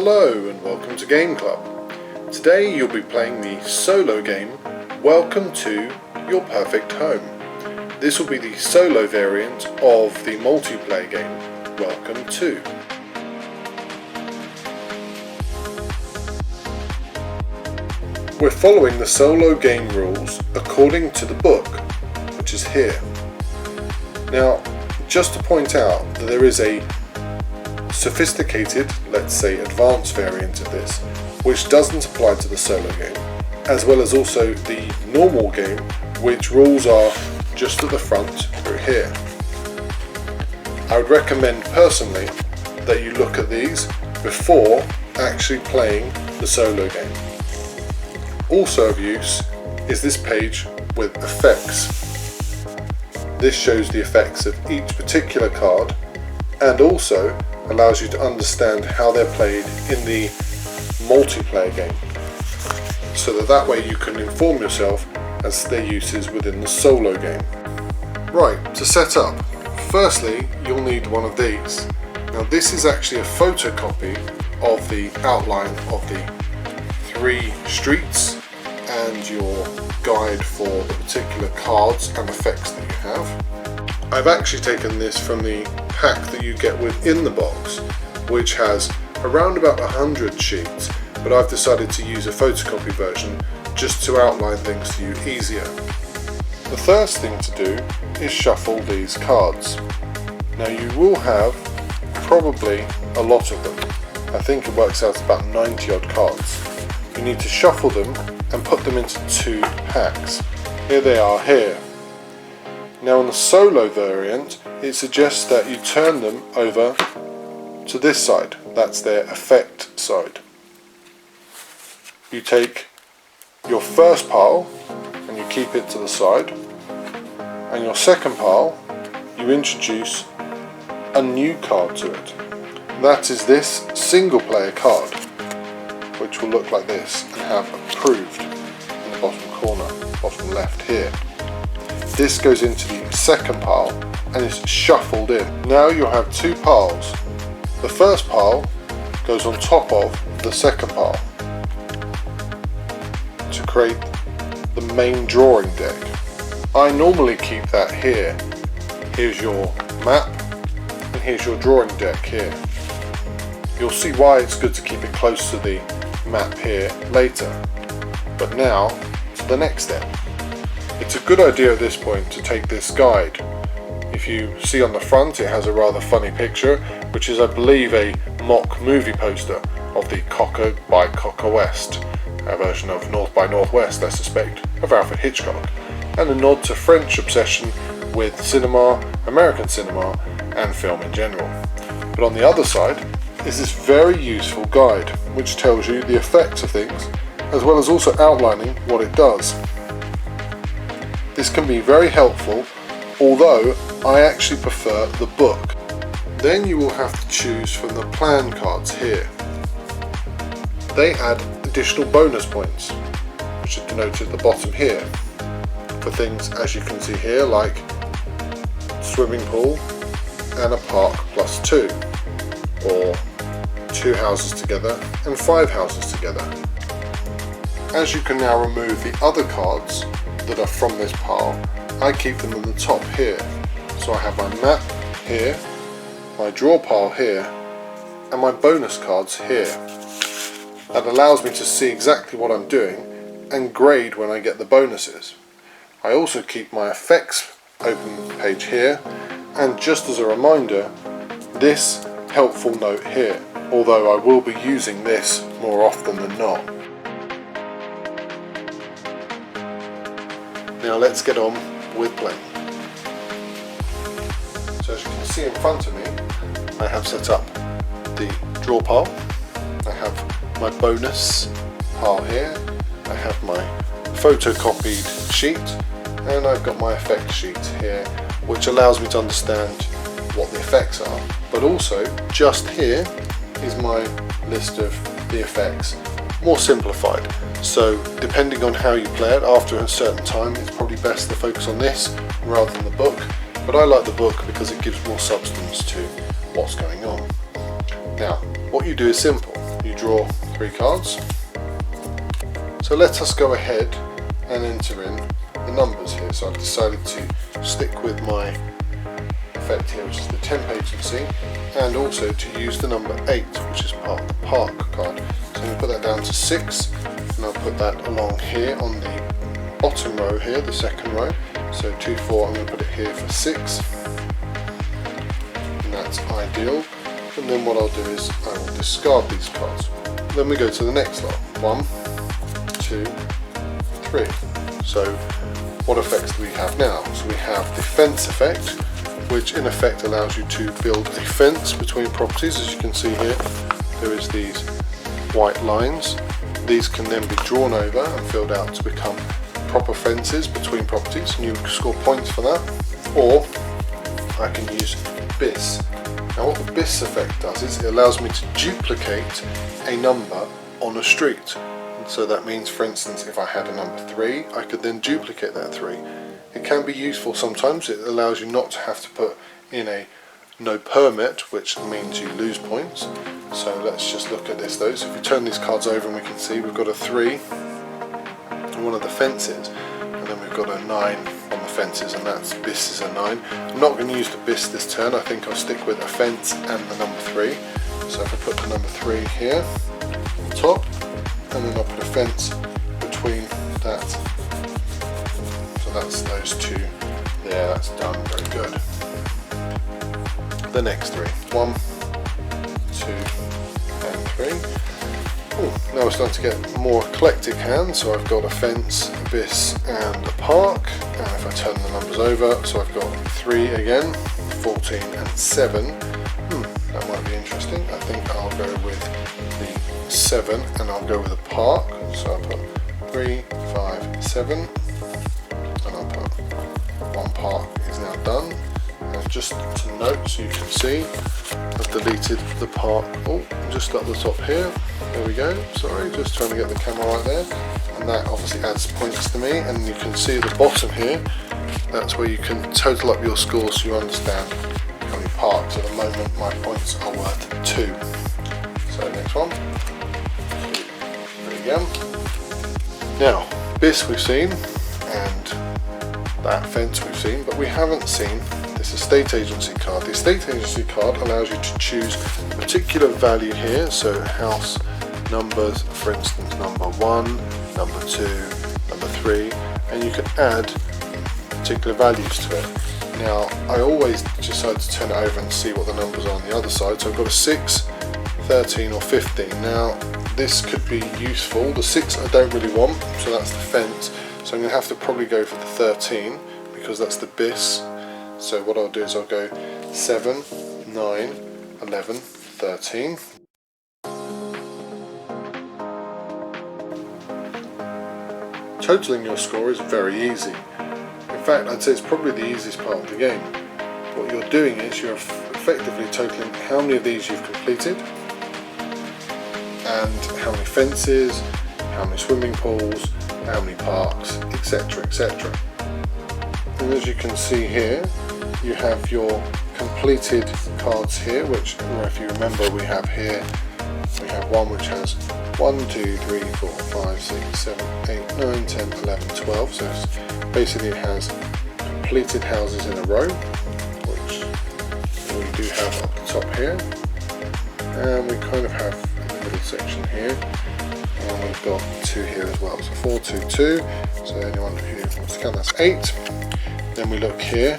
Hello and welcome to Game Club. Today you'll be playing the solo game Welcome to Your Perfect Home. This will be the solo variant of the multiplayer game Welcome to. We're following the solo game rules according to the book, which is here. Now, just to point out that there is a sophisticated, let's say advanced variant of this, which doesn't apply to the solo game, as well as also the normal game, which rules are just at the front through here. I would recommend personally that you look at these before actually playing the solo game. Also of use is this page with effects. This shows the effects of each particular card and also allows you to understand how they're played in the multiplayer game, so that way you can inform yourself as to their uses within the solo game. Right, to set up, firstly you'll need one of these. Now this is actually a photocopy of the outline of the 3 streets and your guide for the particular cards and effects that you have. I've actually taken this from the pack that you get within the box, which has around about 100 sheets, but I've decided to use a photocopy version just to outline things to you easier. The first thing to do is shuffle these cards. Now you will have probably a lot of them. I think it works out about 90 odd cards. You need to shuffle them and put them into 2 packs. Here they are here. Now on the solo variant, it suggests that you turn them over to this side. That's their effect side. You take your first pile and you keep it to the side, and your second pile you introduce a new card to it. That is this single player card, which will look like this and have approved in the bottom corner, bottom left here. This goes into the second pile and is shuffled in. Now you'll have 2 piles. The first pile goes on top of the second pile to create the main drawing deck. I normally keep that here. Here's your map and here's your drawing deck here. You'll see why it's good to keep it close to the map here later. But now to the next step. It's a good idea at this point to take this guide. If you see on the front, it has a rather funny picture, which is I believe a mock movie poster of the Cocker by Cocker West, a version of North by Northwest, I suspect, of Alfred Hitchcock, and a nod to French obsession with cinema, American cinema, and film in general. But on the other side is this very useful guide, which tells you the effects of things, as well as also outlining what it does. This can be very helpful, although I actually prefer the book. Then you will have to choose from the plan cards here. They add additional bonus points, which are denoted at the bottom here, for things as you can see here like swimming pool and a park +2, or 2 houses together and 5 houses together. As you can now remove the other cards that are from this pile, I keep them in the top here. So I have my map here, my draw pile here, and my bonus cards here. That allows me to see exactly what I'm doing and grade when I get the bonuses. I also keep my effects open page here, and just as a reminder, this helpful note here, although I will be using this more often than not. Now let's get on with playing. So as you can see in front of me, I have set up the draw pile, I have my bonus pile here, I have my photocopied sheet, and I've got my effects sheet here, which allows me to understand what the effects are. But also, just here is my list of the effects, more simplified. So depending on how you play it, after a certain time it's probably best to focus on this rather than the book, but I like the book because it gives more substance to what's going on. Now, what you do is simple. You draw 3 cards. So let us go ahead and enter in the numbers here. So I've decided to stick with my effect here, which is the temp agency, and also to use the number 8, which is part of the park card. So I'm going to put that down to 6, and I'll put that along here on the bottom row here, the second row. So 2, 4, I'm going to put it here for 6, and that's ideal. And then what I'll do is I will discard these cards. Then we go to the next lot. 1, 2, 3. So what effects do we have now? So we have the fence effect, which in effect allows you to build a fence between properties. As you can see here, there is these white lines. These can then be drawn over and filled out to become proper fences between properties, and you score points for that. Or I can use BIS. Now what the BIS effect does is it allows me to duplicate a number on a street. And so that means, for instance, if I had a number 3, I could then duplicate that 3. It can be useful sometimes. It allows you not to have to put in a no permit, which means you lose points. So let's just look at this though. So if we turn these cards over, and we can see we've got a 3 on one of the fences, and then we've got a 9 on the fences, and that's BIS is a 9. I'm not going to use the BIS this turn. I think I'll stick with a fence and the number 3. So if I put the number 3 here on top, and then I'll put a fence between that. So that's those 2 there. That's done. Very good. The next 3. 1, 2, and 3. Ooh, now we're starting to get more eclectic hands. So I've got a fence, a BIS, and a park. And if I turn the numbers over, so I've got 3 again, 14, and 7. That might be interesting. I think I'll go with the 7, and I'll go with a park. So I'll put 3, 5, 7, and I'll put 1 park is now done. And just to note, so you can see, I've deleted the park. Oh, just at the top here. There we go. Sorry, just trying to get the camera right there. And that obviously adds points to me. And you can see at the bottom here, that's where you can total up your score so you understand how many parks. At the moment, my points are worth 2. So next one. There we go. Now, BIS we've seen, and that fence we've seen, but we haven't seen this estate agency card. The estate agency card allows you to choose a particular value here, so house numbers, for instance, number 1, number 2, number 3, and you can add particular values to it. Now, I always decide to turn it over and see what the numbers are on the other side. So I've got a 6, 13, or 15. Now, this could be useful. The 6 I don't really want, so that's the fence. So I'm going to have to probably go for the 13 because that's the BIS. So what I'll do is I'll go 7, 9, 11, 13. Totaling your score is very easy. In fact, I'd say it's probably the easiest part of the game. What you're doing is you're effectively totaling how many of these you've completed, and how many fences, how many swimming pools, how many parks, etc, etc. And as you can see here, you have your completed cards here, which, if you remember, we have here, we have one which has 1, 2, 3, 4, 5, 6, 7, 8, 9, 10, 11, 12. So basically it has completed houses in a row, which we do have up the top here. And we kind of have in the middle section here. And we've got 2 here as well. So 4, 2, 2. So anyone who wants to count, that's 8. Then we look here,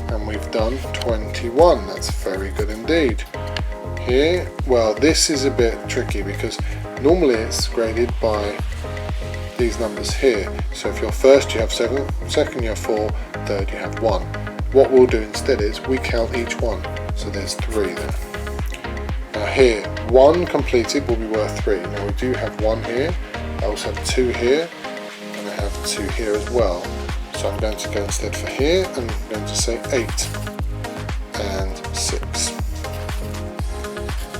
and we've done 21. That's very good indeed. Here, well, this is a bit tricky because normally it's graded by these numbers here. So if you're first, you have 7, second you have 4, third you have 1. What we'll do instead is we count each one. So there's 3 there. Now here, 1 completed will be worth 3. Now we do have 1 here, I also have 2 here, and I have 2 here as well. So I'm going to go instead for here, and I'm going to say 8 and 6.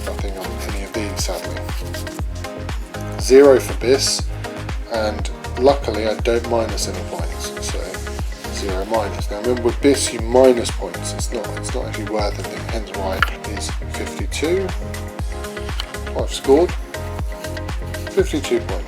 Nothing on any of these, sadly. 0 for BIS, and luckily I don't minus any points, so 0 minus. Now remember, with BIS you minus points, it's not actually worth anything, hence why it is 52. I've scored. 52 points.